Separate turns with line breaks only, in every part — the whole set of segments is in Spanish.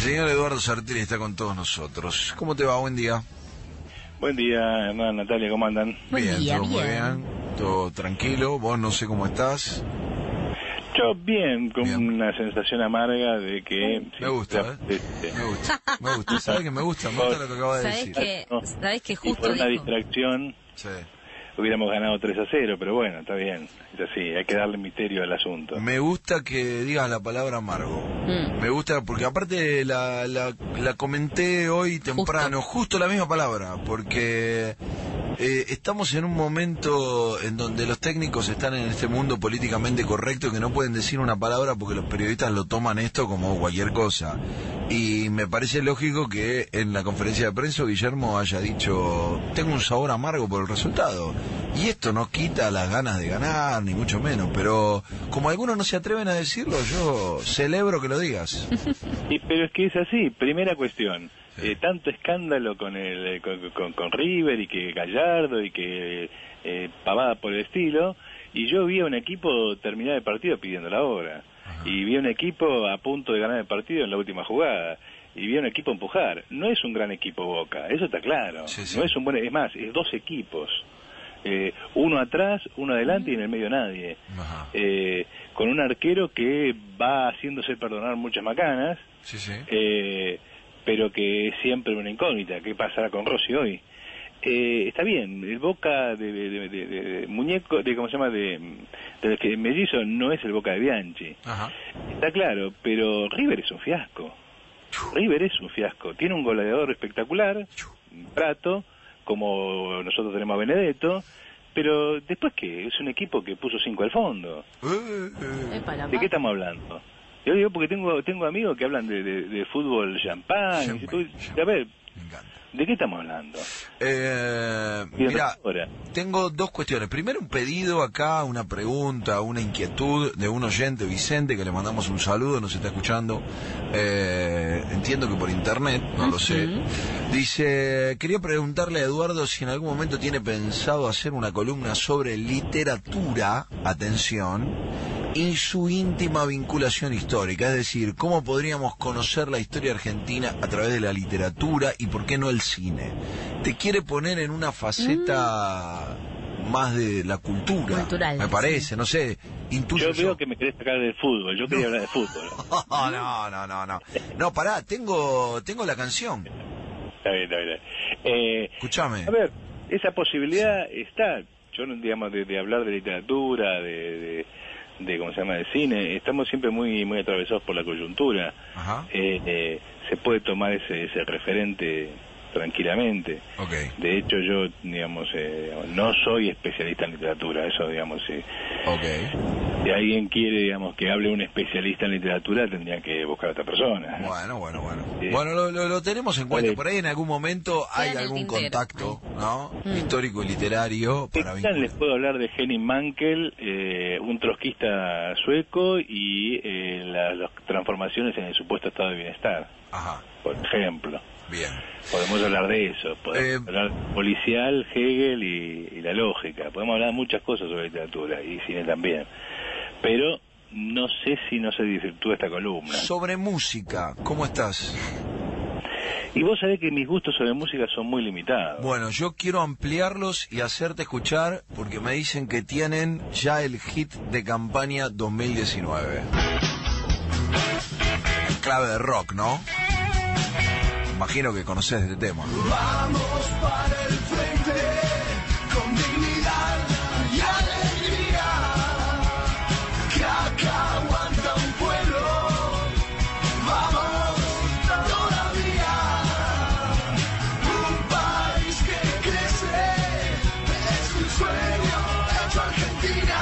señor Eduardo Sartori está con todos nosotros. ¿Cómo te va? Buen día.
Buen día, Hernán, Natalia, ¿cómo andan?
Bien, todo muy bien. Todo tranquilo. Vos no sé cómo estás.
Yo bien, con una sensación amarga de que...
Me gusta, me gusta. ¿Sabes que me gusta? Me gusta lo que acabas de decir.
¿Sabés que justo
por una
dijo?
distracción
Sí.
hubiéramos ganado 3-0, pero bueno, está bien. Es así, hay que darle misterio al asunto.
Me gusta que digas la palabra amargo. Me gusta porque aparte la comenté hoy temprano, justo la misma palabra, porque estamos en un momento en donde los técnicos están en este mundo políticamente correcto que no pueden decir una palabra porque los periodistas lo toman esto como cualquier cosa. Y me parece lógico que en la conferencia de prensa Guillermo haya dicho, tengo un sabor amargo por el resultado. Y esto no quita las ganas de ganar, ni mucho menos, pero como algunos no se atreven a decirlo, yo celebro que lo digas.
Pero es que es así, primera cuestión. Tanto escándalo con River y que Gallardo y que pavada por el estilo, y yo vi a un equipo terminar el partido pidiendo la hora. Y vi a un equipo a punto de ganar el partido en la última jugada. Y vi a un equipo empujar. No es un gran equipo Boca, eso está claro.
Sí.
No es un buen, es más, es dos equipos. Uno atrás, uno adelante y en el medio nadie. Con un arquero que va haciéndose perdonar muchas macanas, pero que es siempre una incógnita. ¿Qué pasará con Rossi hoy? Está bien, el Boca de muñeco, ¿cómo se llama? De mellizo no es el Boca de Bianchi. Está claro, pero River es un fiasco. River es un fiasco. Tiene un goleador espectacular, Prato, como nosotros tenemos a Benedetto, pero después ¿qué? Es un equipo que puso 5 al fondo. ¿De qué estamos hablando? Yo digo porque tengo amigos que hablan de fútbol champán. A ver,
me encanta.
¿De qué estamos hablando?
Mira, tengo dos cuestiones. Primero, un pedido acá, una pregunta, una inquietud de un oyente, Vicente, que le mandamos un saludo, nos está escuchando. Entiendo que por internet, no lo sé. Dice, quería preguntarle a Eduardo si en algún momento tiene pensado hacer una columna sobre literatura, atención, y su íntima vinculación histórica, es decir, cómo podríamos conocer la historia argentina a través de la literatura y por qué no el cine. Te quiere poner en una faceta más de la cultura, cultural, me parece, no sé, intuyo
yo. Veo que me querés sacar del fútbol, yo quería hablar de fútbol.
No, pará, tengo la canción.
Está bien.
Escúchame.
A ver, esa posibilidad está, yo no, digamos, de hablar de literatura, de cómo se llama, de cine, estamos siempre muy atravesados por la coyuntura. Se puede tomar ese referente tranquilamente. De hecho yo, digamos, no soy especialista en literatura, eso, digamos, si alguien quiere, digamos, que hable un especialista en literatura, tendría que buscar a otra persona.
Bueno, lo tenemos en cuenta. Por ahí en algún momento hay algún contacto, ¿no? Histórico y literario para vincular.
Les puedo hablar de Henning Mankell, un trotskista sueco, y las transformaciones en el supuesto estado de bienestar, por ejemplo.
Bien.
Podemos hablar de eso, podemos hablar policial, Hegel y la lógica. Podemos hablar de muchas cosas sobre literatura y cine también. Pero no sé si no se desvirtúa esta columna.
Sobre música, ¿cómo estás?
Y vos sabés que mis gustos sobre música son muy limitados.
Bueno, yo quiero ampliarlos y hacerte escuchar porque me dicen que tienen ya el hit de campaña 2019. En clave de rock, ¿no? Imagino que conoces este tema.
Vamos para el frente con dignidad y alegría, que acá aguanta un pueblo. Vamos todavía, un país que crece, es un sueño hecho Argentina,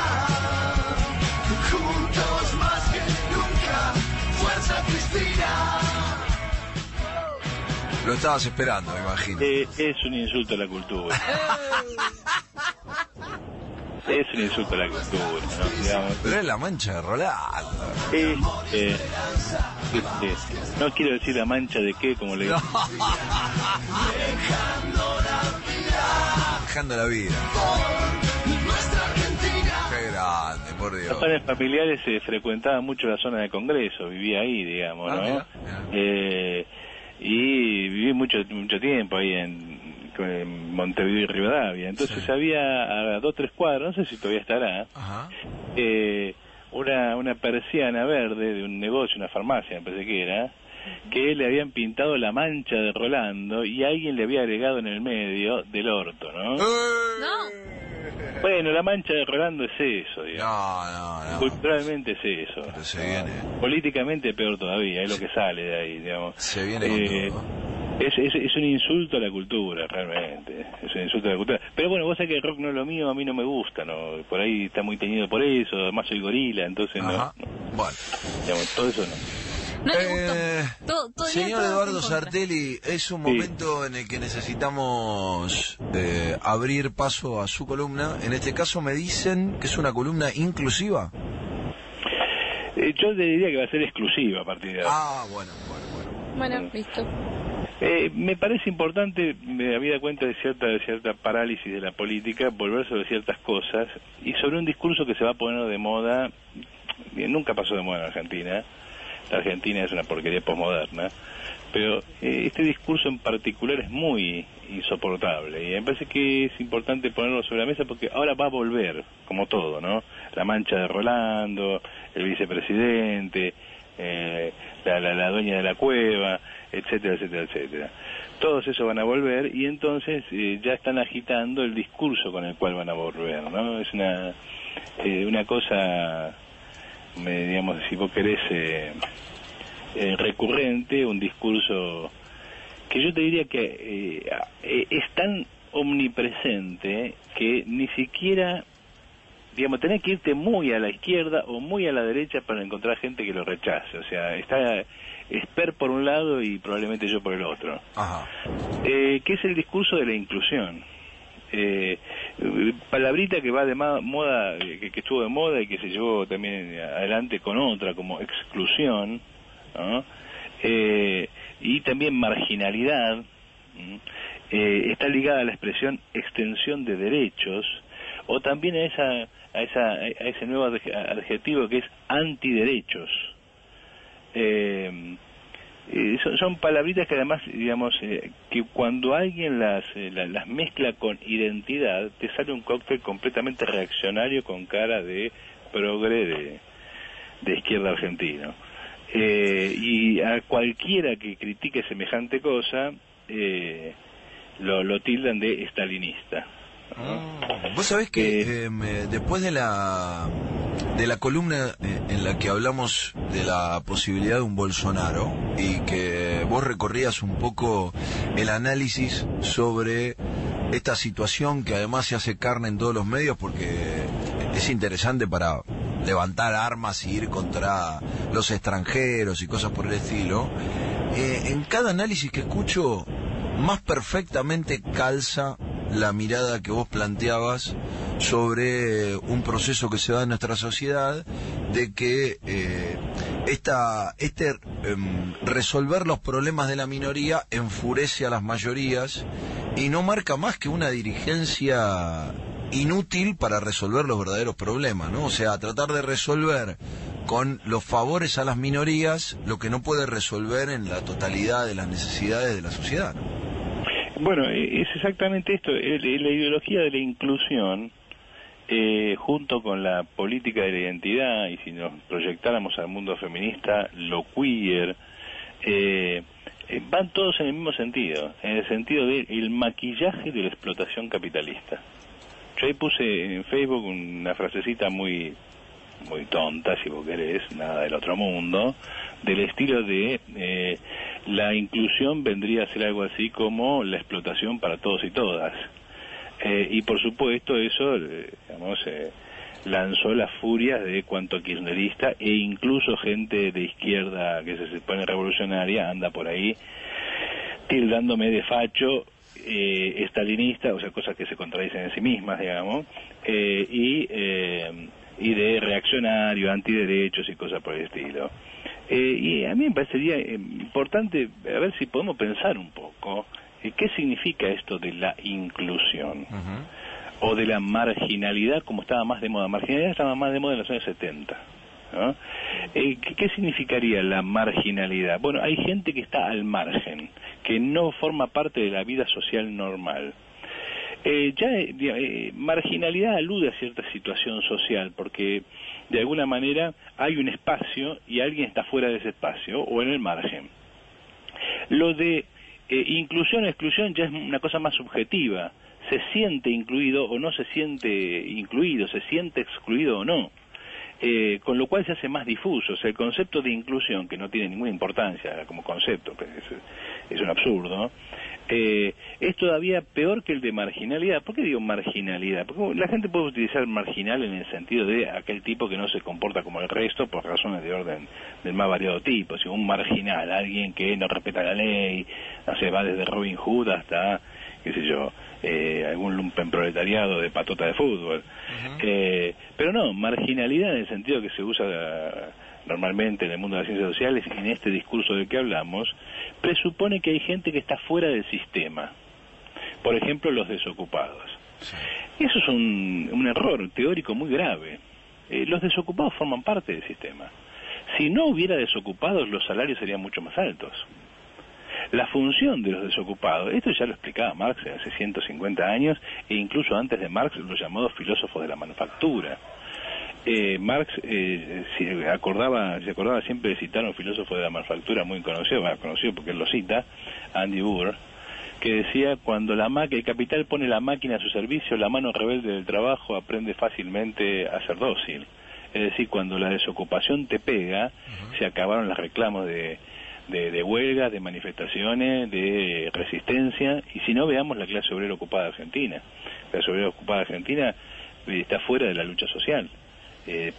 juntos más que nunca, fuerza Cristina.
Lo estabas esperando, me imagino.
Es un insulto a la cultura. Es un insulto a la cultura, ¿no? Digamos.
Pero es la mancha de Rolando.
No quiero decir la mancha de qué, como le digo.
Dejando la vida.
Nuestra Argentina.
Qué grande, por Dios.
Los padres familiares frecuentaban mucho la zona del Congreso, vivía ahí, digamos, ¿no?
Mira.
y viví mucho tiempo ahí en Montevideo y Rivadavia. Entonces había a 2-3 cuadras, no sé si todavía estará, una persiana verde de un negocio, una farmacia, me parece que era, que le habían pintado la mancha de Rolando y alguien le había agregado en el medio del orto, ¿no? Bueno, la mancha de Rolando es eso, digamos. No. Culturalmente es eso.
Pero se viene.
Políticamente peor todavía, es lo que sale de ahí, digamos.
Se viene con todo.
Es un insulto a la cultura, realmente. Es un insulto a la cultura. Pero bueno, vos sabés que el rock no es lo mío, a mí no me gusta, ¿no? Por ahí está muy teñido por eso, además soy gorila, entonces no.
Bueno.
Digamos, todo eso no.
No le gustó.
Señor Eduardo Sartelli, es un momento en el que necesitamos abrir paso a su columna. En este caso me dicen que es una columna inclusiva.
Yo te diría que va a ser exclusiva a partir de ahora.
Bueno, listo.
Me parece importante, me había dado cuenta de cierta parálisis de la política, volver sobre ciertas cosas y sobre un discurso que se va a poner de moda. Nunca pasó de moda en Argentina. La Argentina es una porquería posmoderna, pero este discurso en particular es muy insoportable y me parece que es importante ponerlo sobre la mesa porque ahora va a volver, como todo, ¿no? La mancha de Rolando, el vicepresidente, la dueña de la cueva, etcétera, etcétera, etcétera. Todos esos van a volver y entonces ya están agitando el discurso con el cual van a volver, ¿no? Es una cosa, digamos, si vos querés, recurrente, un discurso que yo te diría que es tan omnipresente que ni siquiera, digamos, tenés que irte muy a la izquierda o muy a la derecha para encontrar gente que lo rechace. O sea, está Esper por un lado y probablemente yo por el otro. Que es el discurso de la inclusión. Palabrita que va de moda, que estuvo de moda y que se llevó también adelante con otra como exclusión, ¿no? Y también marginalidad, está ligada a la expresión extensión de derechos o también a ese nuevo adjetivo que es antiderechos. Son palabritas que además, digamos, que cuando alguien las mezcla con identidad, te sale un cóctel completamente reaccionario con cara de progre de izquierda argentino. Y a cualquiera que critique semejante cosa, lo tildan de estalinista.
Vos sabés que después de la columna en la que hablamos de la posibilidad de un Bolsonaro y que vos recorrías un poco el análisis sobre esta situación que además se hace carne en todos los medios porque es interesante para levantar armas y ir contra los extranjeros y cosas por el estilo, en cada análisis que escucho más perfectamente calza la mirada que vos planteabas sobre un proceso que se da en nuestra sociedad de que resolver los problemas de la minoría enfurece a las mayorías y no marca más que una dirigencia inútil para resolver los verdaderos problemas, ¿no? O sea, tratar de resolver con los favores a las minorías lo que no puede resolver en la totalidad de las necesidades de la sociedad, ¿no?
Bueno, es exactamente esto, la ideología de la inclusión, junto con la política de la identidad, y si nos proyectáramos al mundo feminista, lo queer, van todos en el mismo sentido, en el sentido del maquillaje de la explotación capitalista. Yo ahí puse en Facebook una frasecita muy tonta, si vos querés, nada del otro mundo, del estilo de la inclusión vendría a ser algo así como la explotación para todos y todas. Y por supuesto eso, digamos, lanzó las furias de cuanto kirchnerista e incluso gente de izquierda que se pone revolucionaria anda por ahí tildándome de facho, estalinista, o sea, cosas que se contradicen en sí mismas, digamos, y de reaccionario, antiderechos y cosas por el estilo. Y a mí me parecería importante a ver si podemos pensar un poco qué significa esto de la inclusión o de la marginalidad, como estaba más de moda. Marginalidad estaba más de moda en los años 70, ¿no? ¿Qué significaría la marginalidad? Bueno, hay gente que está al margen, que no forma parte de la vida social normal. Marginalidad alude a cierta situación social, porque de alguna manera hay un espacio y alguien está fuera de ese espacio o en el margen. Lo de inclusión o exclusión ya es una cosa más subjetiva. Se siente incluido o no se siente incluido, se siente excluido o no. Con lo cual se hace más difuso. O sea, el concepto de inclusión, que no tiene ninguna importancia como concepto, pues es un absurdo, es todavía peor que el de marginalidad. ¿Por qué digo marginalidad? Porque la gente puede utilizar marginal en el sentido de aquel tipo que no se comporta como el resto por razones de orden del más variado tipo. Si un marginal, alguien que no respeta la ley, no sé, va desde Robin Hood hasta, qué sé yo, algún lumpenproletariado de patota de fútbol. Pero no, marginalidad en el sentido que se usa normalmente en el mundo de las ciencias sociales, en este discurso del que hablamos, presupone que hay gente que está fuera del sistema. Por ejemplo, los desocupados. Eso es un error teórico muy grave. Los desocupados forman parte del sistema. Si no hubiera desocupados, los salarios serían mucho más altos. La función de los desocupados, esto ya lo explicaba Marx hace 150 años, e incluso antes de Marx, los llamados filósofos de la manufactura. Marx se acordaba siempre de citar a un filósofo de la manufactura muy conocido porque él lo cita, Andy Burr, que decía: cuando el capital pone la máquina a su servicio, la mano rebelde del trabajo aprende fácilmente a ser dócil. Es decir, cuando la desocupación te pega, se acabaron los reclamos de huelgas, de manifestaciones, de resistencia, y si no, veamos la clase obrera ocupada argentina. La clase obrera ocupada argentina está fuera de la lucha social.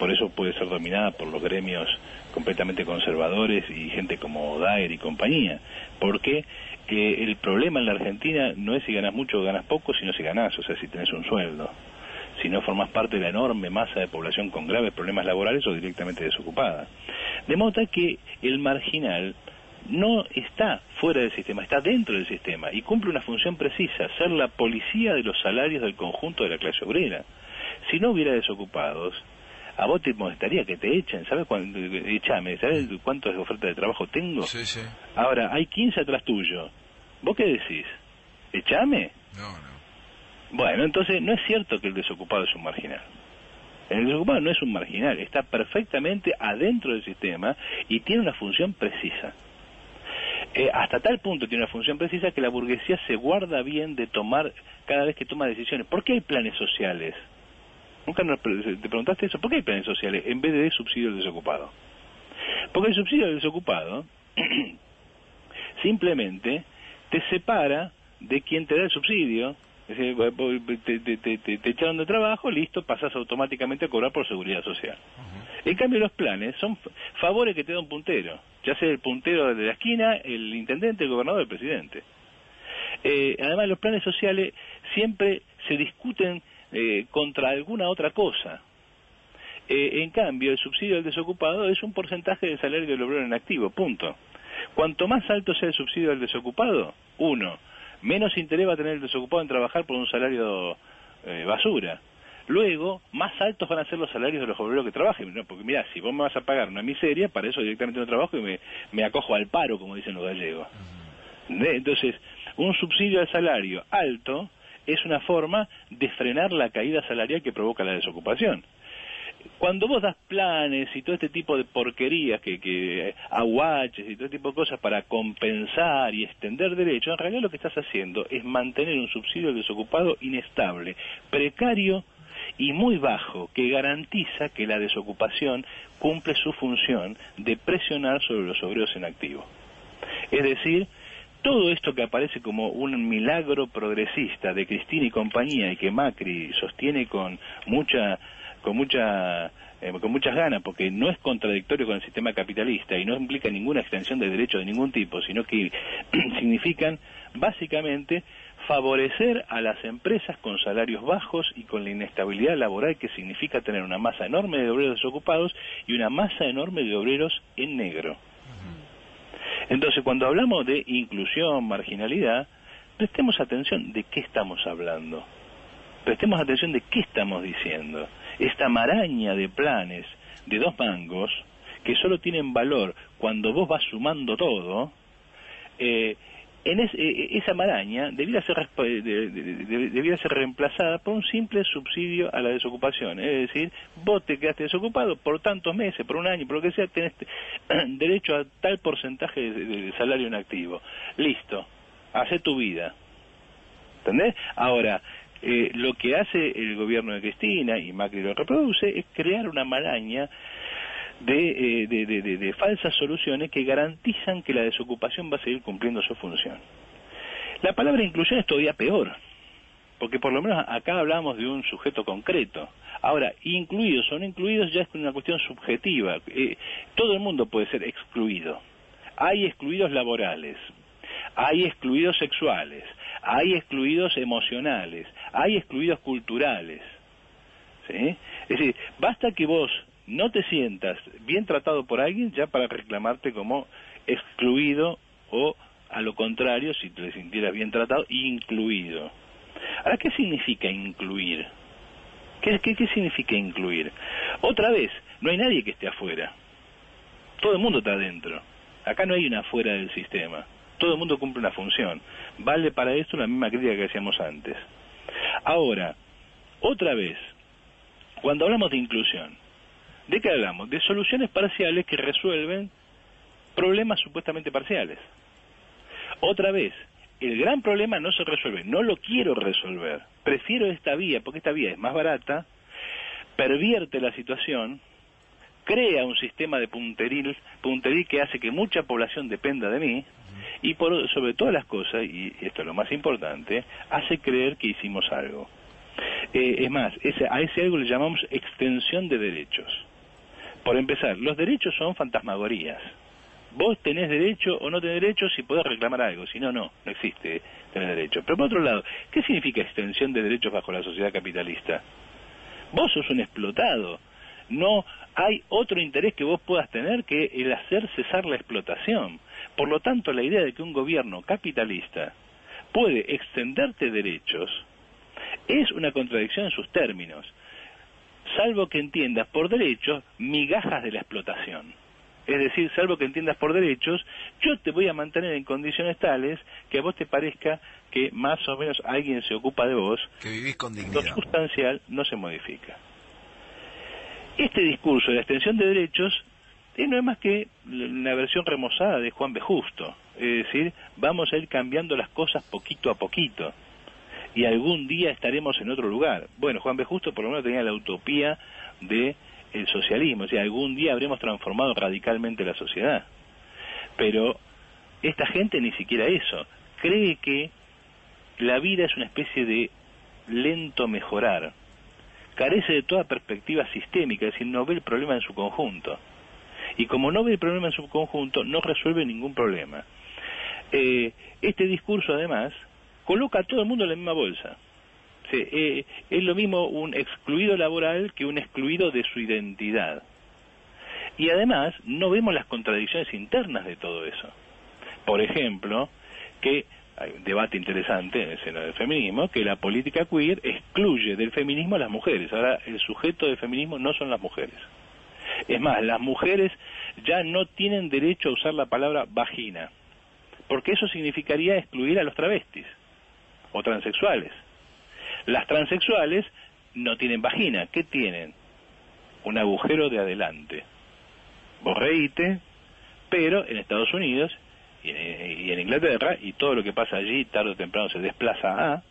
Por eso puede ser dominada por los gremios completamente conservadores y gente como Daer y compañía, porque el problema en la Argentina no es si ganas mucho o ganas poco, sino si ganás, o sea, si tenés un sueldo, si no formás parte de la enorme masa de población con graves problemas laborales o directamente desocupada. De modo tal que el marginal no está fuera del sistema, está dentro del sistema y cumple una función precisa: ser la policía de los salarios del conjunto de la clase obrera. Si no hubiera desocupados, a vos te molestaría que te echen. ¿Sabes cuándo? Echame, ¿sabes cuántas ofertas de trabajo tengo?
Sí, sí.
Ahora, hay 15 atrás tuyo. ¿Vos qué decís? ¿Echame?
No.
Bueno, entonces no es cierto que el desocupado es un marginal. El desocupado no es un marginal, está perfectamente adentro del sistema y tiene una función precisa. Hasta tal punto tiene una función precisa que la burguesía se guarda bien de tomar, cada vez que toma decisiones. ¿Por qué hay planes sociales? ¿Nunca te preguntaste eso? ¿Por qué hay planes sociales en vez de subsidio al desocupado? Porque el subsidio al desocupado simplemente te separa de quien te da el subsidio. Es decir, te echaron de trabajo, listo, pasas automáticamente a cobrar por seguridad social. En cambio, los planes son favores que te da un puntero, ya sea el puntero de la esquina, el intendente, el gobernador, el presidente. Además, los planes sociales siempre se discuten contra alguna otra cosa. En cambio, el subsidio al desocupado es un porcentaje del salario del obrero en activo, punto. Cuanto más alto sea el subsidio al desocupado, menos interés va a tener el desocupado en trabajar por un salario basura. Luego, más altos van a ser los salarios de los obreros que trabajen, ¿no? Porque mirá, si vos me vas a pagar una miseria, para eso directamente no trabajo y me acojo al paro, como dicen los gallegos. Entonces, un subsidio al salario alto es una forma de frenar la caída salarial que provoca la desocupación. Cuando vos das planes y todo este tipo de porquerías, que aguaches y todo este tipo de cosas para compensar y extender derechos, en realidad lo que estás haciendo es mantener un subsidio al desocupado inestable, precario y muy bajo, que garantiza que la desocupación cumple su función de presionar sobre los obreros en activo. Es decir, todo esto que aparece como un milagro progresista de Cristina y compañía y que Macri sostiene con muchas ganas, porque no es contradictorio con el sistema capitalista y no implica ninguna extensión de derechos de ningún tipo, sino que significan básicamente favorecer a las empresas con salarios bajos y con la inestabilidad laboral que significa tener una masa enorme de obreros desocupados y una masa enorme de obreros en negro. Entonces, cuando hablamos de inclusión, marginalidad, prestemos atención de qué estamos hablando. Prestemos atención de qué estamos diciendo. Esta maraña de planes de 2 mangos, que solo tienen valor cuando vos vas sumando todo, esa maraña debiera ser reemplazada por un simple subsidio a la desocupación. Es decir, vos te quedaste desocupado por tantos meses, por un año, por lo que sea, tenés derecho a tal porcentaje de salario en activo. Listo, hacé tu vida. ¿Entendés? Ahora, lo que hace el gobierno de Cristina, y Macri lo reproduce, es crear una maraña de falsas soluciones que garantizan que la desocupación va a seguir cumpliendo su función. La palabra inclusión es todavía peor, porque por lo menos acá hablamos de un sujeto concreto. Ahora, incluidos o no incluidos ya es una cuestión subjetiva. Todo el mundo puede ser excluido. Hay excluidos laborales, hay excluidos sexuales, hay excluidos emocionales, hay excluidos culturales. ¿Sí? Es decir, basta que vos no te sientas bien tratado por alguien ya para reclamarte como excluido, o a lo contrario, si te sintieras bien tratado, incluido. Ahora, ¿qué significa incluir? ¿Qué significa incluir? Otra vez, no hay nadie que esté afuera. Todo el mundo está adentro. Acá no hay una afuera del sistema. Todo el mundo cumple una función. Vale para esto la misma crítica que hacíamos antes. Ahora, otra vez, cuando hablamos de inclusión, ¿de qué hablamos? De soluciones parciales que resuelven problemas supuestamente parciales. Otra vez, el gran problema no se resuelve, no lo quiero resolver, prefiero esta vía, porque esta vía es más barata, pervierte la situación, crea un sistema de punteril que hace que mucha población dependa de mí, y sobre todas las cosas, y esto es lo más importante, hace creer que hicimos algo. Es más, a ese algo le llamamos extensión de derechos. Por empezar, los derechos son fantasmagorías. Vos tenés derecho o no tenés derecho si podés reclamar algo, si no, no existe tener derecho. Pero por otro lado, ¿qué significa extensión de derechos bajo la sociedad capitalista? Vos sos un explotado. No hay otro interés que vos puedas tener que el hacer cesar la explotación. Por lo tanto, la idea de que un gobierno capitalista puede extenderte derechos es una contradicción en sus términos, salvo que entiendas por derechos migajas de la explotación. Es decir, salvo que entiendas por derechos, yo te voy a mantener en condiciones tales que a vos te parezca que más o menos alguien se ocupa de vos,
que vivís con dignidad.
Lo sustancial no se modifica. Este discurso de la extensión de derechos no es más que una versión remozada de Juan B. Justo. Es decir, vamos a ir cambiando las cosas poquito a poquito, y algún día estaremos en otro lugar. Bueno, Juan B. Justo por lo menos tenía la utopía de el socialismo, o sea, algún día habremos transformado radicalmente la sociedad. Pero esta gente ni siquiera eso, cree que la vida es una especie de lento mejorar, carece de toda perspectiva sistémica, es decir, no ve el problema en su conjunto, y como no ve el problema en su conjunto, no resuelve ningún problema. Este discurso además coloca a todo el mundo en la misma bolsa. Es lo mismo un excluido laboral que un excluido de su identidad. Y además no vemos las contradicciones internas de todo eso. Por ejemplo, que hay un debate interesante en el seno del feminismo, que la política queer excluye del feminismo a las mujeres. Ahora, el sujeto del feminismo no son las mujeres. Es más, las mujeres ya no tienen derecho a usar la palabra vagina, porque eso significaría excluir a los travestis o transexuales. Las transexuales no tienen vagina. ¿Qué tienen? Un agujero de adelante. Vos reíte, pero en Estados Unidos y en Inglaterra, y todo lo que pasa allí tarde o temprano se desplaza a,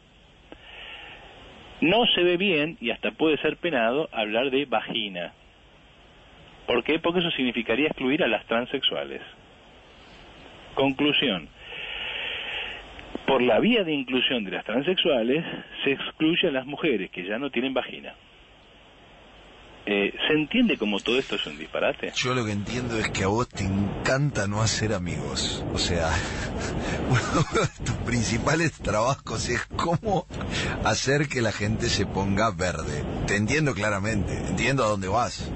no se ve bien, y hasta puede ser penado, hablar de vagina. ¿Por qué? Porque eso significaría excluir a las transexuales. Conclusión. Por la vía de inclusión de las transexuales, se excluye a las mujeres que ya no tienen vagina. ¿Se entiende cómo todo esto es un disparate?
Yo lo que entiendo es que a vos te encanta no hacer amigos. O sea, uno de tus principales trabajos es cómo hacer que la gente se ponga verde. Te entiendo claramente, entiendo a dónde vas.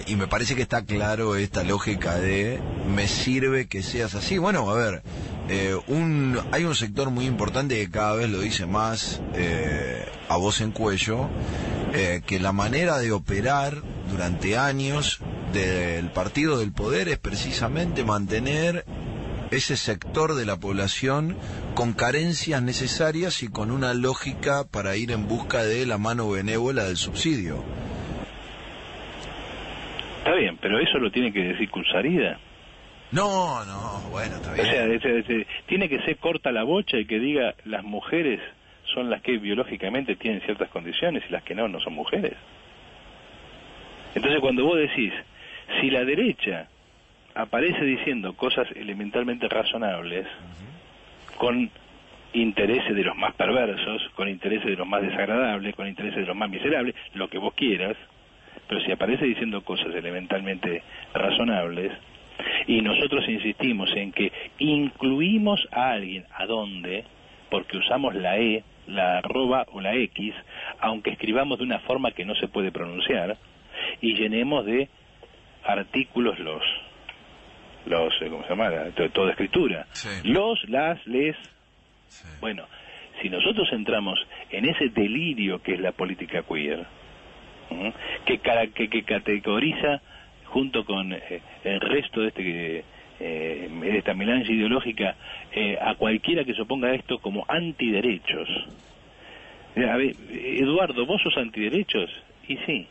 Y me parece que está claro esta lógica de me sirve que seas así. Bueno, a ver, hay un sector muy importante que cada vez lo dice más a voz en cuello, que la manera de operar durante años del partido del poder es precisamente mantener ese sector de la población con carencias necesarias y con una lógica para ir en busca de la mano benévola del subsidio.
Está bien, pero eso lo tiene que decir Cursarida.
No, bueno, está bien.
O sea, tiene que ser corta la bocha y que diga las mujeres son las que biológicamente tienen ciertas condiciones y las que no son mujeres. Entonces cuando vos decís, si la derecha aparece diciendo cosas elementalmente razonables, con intereses de los más perversos, con intereses de los más desagradables, con intereses de los más miserables, lo que vos quieras, pero si aparece diciendo cosas elementalmente razonables, y nosotros insistimos en que incluimos a alguien, ¿a dónde? Porque usamos la E, la arroba o la X, aunque escribamos de una forma que no se puede pronunciar, y llenemos de artículos los ¿cómo se llama? Toda escritura. Sí. Los, las, les. Sí. Bueno, si nosotros entramos en ese delirio que es la política queer, que categoriza junto con el resto de esta melange ideológica a cualquiera que se oponga a esto como antiderechos. A ver, Eduardo, ¿vos sos antiderechos? Y sí,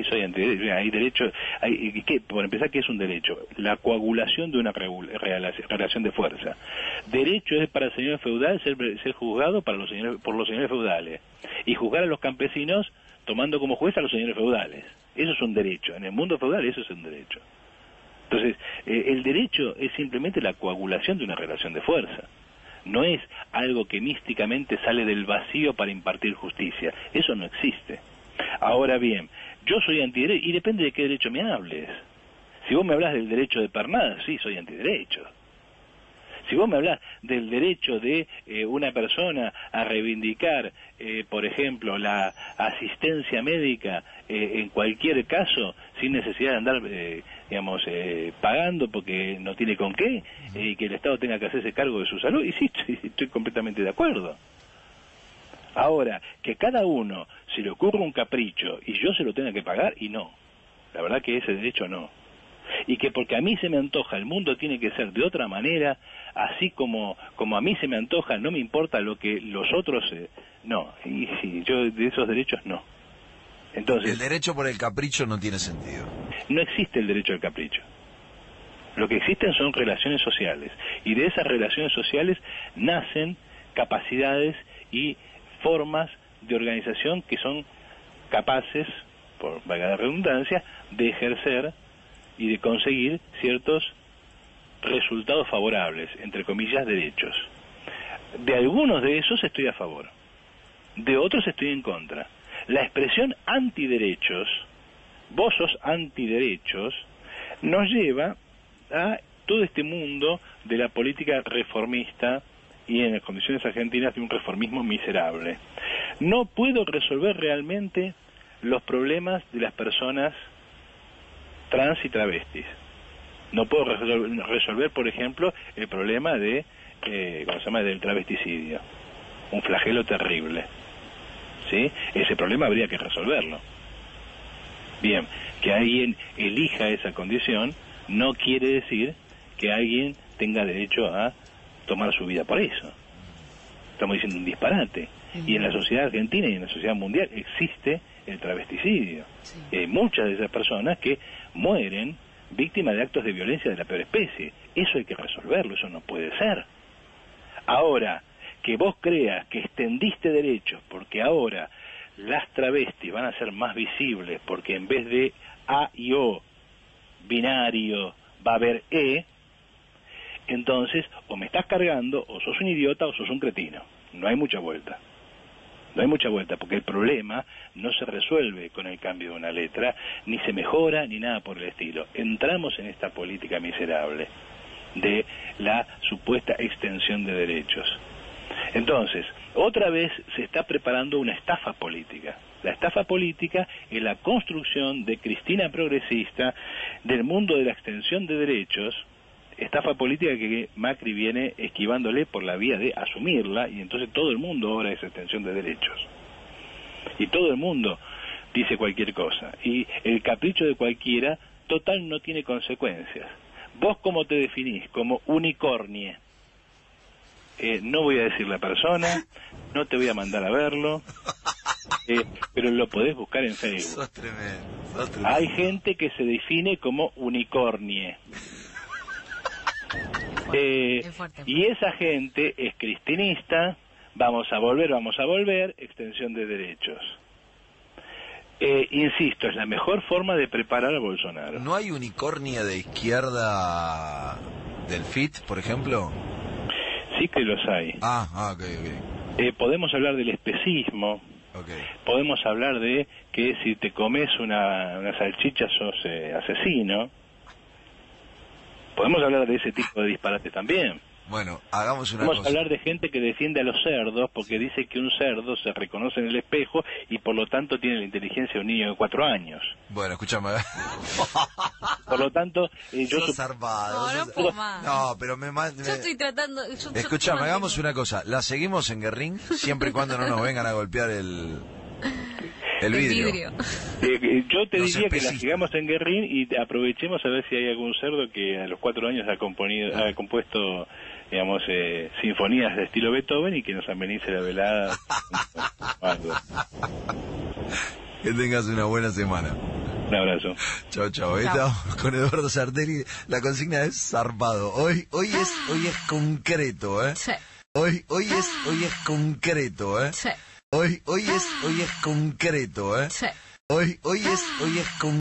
soy antiderecho. Hay derechos. Por empezar, ¿qué es un derecho? La coagulación de una relación de fuerza. Derecho es para el señor feudal ser juzgado por los señores feudales, y juzgar a los campesinos tomando como juez a los señores feudales. Eso es un derecho. En el mundo feudal eso es un derecho. Entonces, el derecho es simplemente la coagulación de una relación de fuerza. No es algo que místicamente sale del vacío para impartir justicia. Eso no existe. Ahora bien, yo soy antiderecho, y depende de qué derecho me hables. Si vos me hablas del derecho de pernada, sí, soy antiderecho. Si vos me hablas del derecho de una persona a reivindicar, por ejemplo, la asistencia médica en cualquier caso, sin necesidad de andar, pagando porque no tiene con qué, y que el Estado tenga que hacerse cargo de su salud, y sí, estoy completamente de acuerdo. Ahora, que cada uno se le ocurra un capricho y yo se lo tenga que pagar, y no. La verdad que ese derecho no. Y que porque a mí se me antoja el mundo tiene que ser de otra manera, así como a mí se me antoja, no me importa lo que los otros... no, y sí, yo de esos derechos no. Entonces,
el derecho por el capricho no tiene sentido.
No existe el derecho al capricho. Lo que existen son relaciones sociales, y de esas relaciones sociales nacen capacidades y formas de organización que son capaces, por valga la redundancia, de ejercer y de conseguir ciertos resultados favorables, entre comillas, derechos. De algunos de esos estoy a favor, de otros estoy en contra. La expresión antiderechos, vos sos antiderechos, nos lleva a todo este mundo de la política reformista y en las condiciones argentinas de un reformismo miserable. No puedo resolver realmente los problemas de las personas trans y travestis. No puedo resolver, por ejemplo, el problema de, del travesticidio, un flagelo terrible. ¿Sí? Ese problema habría que resolverlo. Bien, que alguien elija esa condición no quiere decir que alguien tenga derecho a tomar su vida por eso. Estamos diciendo un disparate. Y en la sociedad argentina y en la sociedad mundial existe el travesticidio. Sí. Hay muchas de esas personas que mueren víctimas de actos de violencia de la peor especie. Eso hay que resolverlo, eso no puede ser. Ahora, que vos creas que extendiste derechos porque ahora las travestis van a ser más visibles porque en vez de A y O binario va a haber E, entonces o me estás cargando, o sos un idiota o sos un cretino. No hay mucha vuelta. No hay mucha vuelta, porque el problema no se resuelve con el cambio de una letra, ni se mejora, ni nada por el estilo. Entramos en esta política miserable de la supuesta extensión de derechos. Entonces, otra vez se está preparando una estafa política. La estafa política es la construcción de Cristina progresista del mundo de la extensión de derechos, estafa política que Macri viene esquivándole por la vía de asumirla, y entonces todo el mundo ahora es extensión de derechos. Y todo el mundo dice cualquier cosa. Y el capricho de cualquiera, total, no tiene consecuencias. ¿Vos cómo te definís? Como unicornie. No voy a decir la persona, no te voy a mandar a verlo, pero lo podés buscar en Facebook.
Sos tremendo.
Hay gente que se define como unicornie. Y esa gente es cristinista, vamos a volver, extensión de derechos. Insisto, es la mejor forma de preparar a Bolsonaro.
¿No hay unicornia de izquierda del FIT, por ejemplo?
Sí que los hay.
Ok.
Podemos hablar del especismo.
Okay.
Podemos hablar de que si te comes una salchicha sos asesino. Podemos hablar de ese tipo de disparate también.
Bueno, hagamos una
Podemos
cosa.
hablar de gente que defiende a los cerdos porque dice que un cerdo se reconoce en el espejo y por lo tanto tiene la inteligencia de un niño de 4 años.
Bueno, escúchame.
Por lo tanto, yo...
Sos zarpado.
No puedo más.
No, pero
Yo estoy tratando...
Escuchame, hagamos una cosa. La seguimos en Guerrín, siempre y cuando no nos vengan a golpear el vidrio.
Yo te diría que la sigamos en Guerrín y aprovechemos a ver si hay algún cerdo que a los 4 años ha compuesto, digamos, sinfonías de estilo Beethoven y que nos amenice la velada.
Que tengas una buena semana.
Un abrazo.
Chao, chao. Estamos con Eduardo Sardelli. La consigna es zarpado. Hoy es concreto, ¿eh?
Sí.
Hoy es concreto, ¿eh?
Sí.
Hoy es concreto, ¿eh?
Sí.
Hoy es concreto.